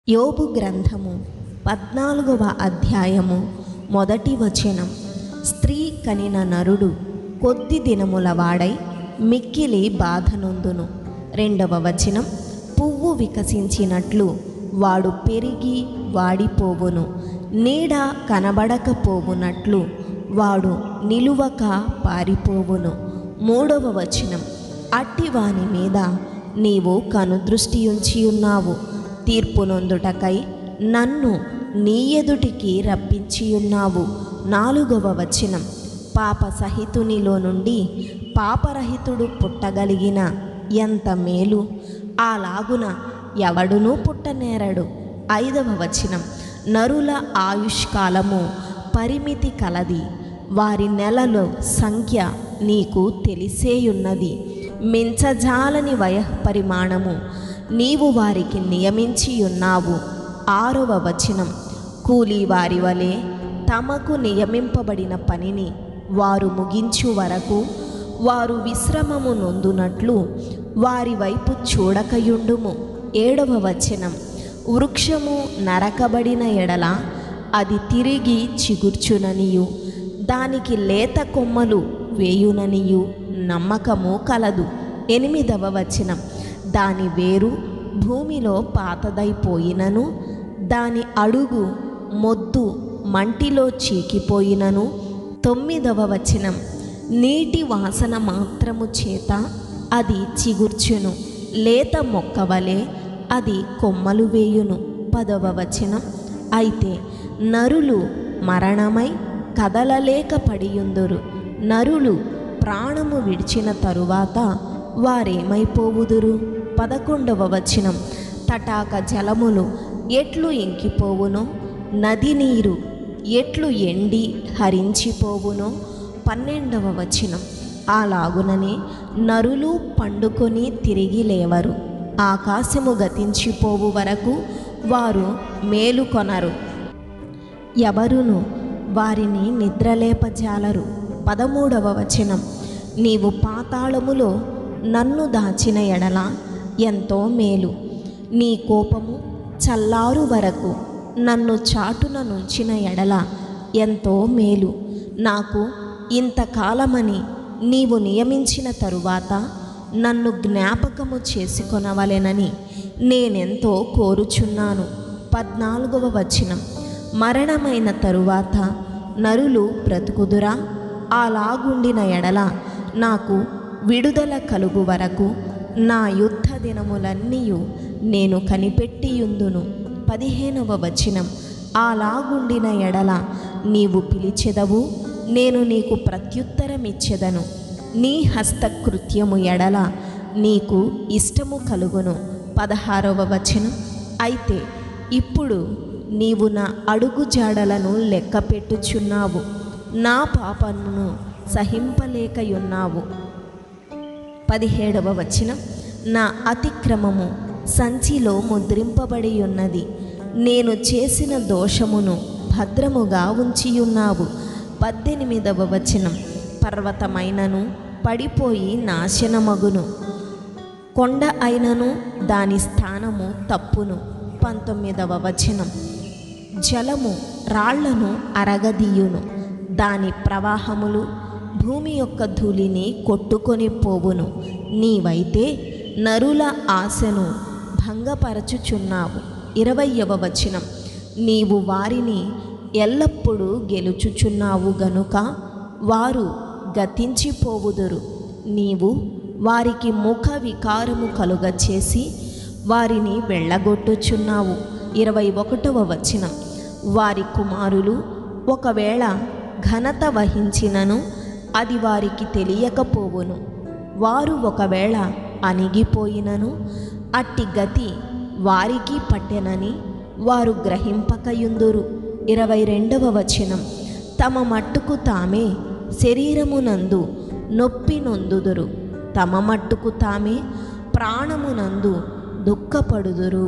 యోబు గ్రంథము 14వ అధ్యాయము 1వ వచనం. స్త్రీ కనిన నరుడు కొద్ది దినముల వాడై మిక్కిలి బాధనొందును. 2వ వచనం. పువ్వు వికసించినట్లు వాడు పెరిగి వాడిపోవును, నీడ కనబడకపోవునట్లు వాడు నిలువక పారిపోవును. 3వ వచనం. అట్టివాని మీద నీవు కనుదృష్టి ఉంచి ఉన్నావు, తీర్పునొందుటకై నన్ను నీ ఎదుటికి రప్పించియున్నావు. 4వ వచనం. పాప సహితునిలో నుండి పాపరహితుడు పుట్టగలిగిన ఎంత మేలు, అలాగున ఎవడునూ పుట్టనేరడు. 5వ వచనం. నరుల ఆయుష్కాలము పరిమితి కలది, వారి నెలల సంఖ్య నీకు తెలిసేయున్నది. మించజాలని వయఃపరిమాణము నీవు వారికి నియమించి ఉన్నావు. 6వ వచనం. కూలివారి వలె తమకు నియమింపబడిన పనిని వారు ముగించు వరకు వారు విశ్రమము నొందునట్లు వారి వైపు చూడకయుండుము. 7వ వచనం. వృక్షము నరకబడిన ఎడల అది తిరిగి చిగుర్చుననియు దానికి లేత కొమ్మలు వేయుననియు నమ్మకము కలదు. 8వ వచనం. దాని వేరు భూమిలో పాతదైపోయినను, దాని అడుగు మొద్దు మంటిలో చీకిపోయినను. 9వ వచనం. నీటి వాసన మాత్రము చేత అది చిగుర్చును, లేత మొక్కవలే అది కొమ్మలు వేయును. 10వ వచనం. అయితే నరులు మరణమై కదలలేక పడియుందురు, నరులు ప్రాణము విడిచిన తరువాత వారేమైపోవుదురు. 11వ వచనం. తటాక జలములు ఎట్లు ఇంకిపోవునో, నది నీరు ఎట్లు ఎండి హరించిపోవునో. 12వ వచనం. అలాగుననే నరులు పండుకొని తిరిగి లేవరు, ఆకాశము గతించిపోవు వరకు వారు మేలుకొనరు, ఎవరును వారిని నిద్రలేపజాలరు. 13వ వచనం. నీవు పాతాళములో నన్ను దాచిన ఎడల ఎంతో మేలు, నీ కోపము చల్లారు వరకు నన్ను చాటున నుంచిన ఎడల ఎంతో మేలు. నాకు ఇంతకాలమని నీవు నియమించిన తరువాత నన్ను జ్ఞాపకము చేసుకొనవలెనని నేనెంతో కోరుచున్నాను. 14వ వచనం. మరణమైన తరువాత నరులు బ్రతుకుదురా? అలాగుండిన ఎడల నాకు విడుదల కలుగు వరకు నా యుద్ధ దినములన్నీయు నేను కనిపెట్టియుందును. 15వ వచనం. అలాగుండిన ఎడల నీవు పిలిచెదవు, నేను నీకు ప్రత్యుత్తరమిచ్చెదను, నీ హస్తకృత్యము ఎడల నీకు ఇష్టము కలుగును. 16వ వచనం. అయితే ఇప్పుడు నీవు నా అడుగు జాడలను లెక్క పెట్టుచున్నావు, నా పాపమును సహింపలేకయున్నావు. 17వ వచనం. నా అతిక్రమము సంచిలో ముద్రింపబడి ఉన్నది, నేను చేసిన దోషమును భద్రముగా ఉంచియున్నావు. 18వ వచనం. పర్వతమైనను పడిపోయి నాశనమగును, కొండ అయినను దాని స్థానము తప్పును. 19వ వచనం. జలము రాళ్లను అరగదీయును, దాని ప్రవాహములు భూమి యొక్క ధూళిని కొట్టుకొని పోవును. నీవైతే నరుల ఆశను భంగపరచుచున్నావు. 20వ వచనం. నీవు వారిని ఎల్లప్పుడూ గెలుచుచున్నావు గనుక వారు గతించిపోవుదురు. నీవు వారికి ముఖ వికారము కలుగచేసి వారిని వెళ్ళగొట్టుచున్నావు. 21వ వచనం. వారి కుమారులు ఒకవేళ ఘనత వహించినను అది వారికి తెలియకపోవును, వారు ఒకవేళ అణిగిపోయినను అట్టి గతి వారికి పట్టెనని వారు గ్రహింపకయుందురు. 22వ వచనం. తమ మట్టుకు తామే శరీరమునందు నొప్పి నొందుదురు, తమ మట్టుకు తామే ప్రాణమునందు దుఃఖపడుదురు.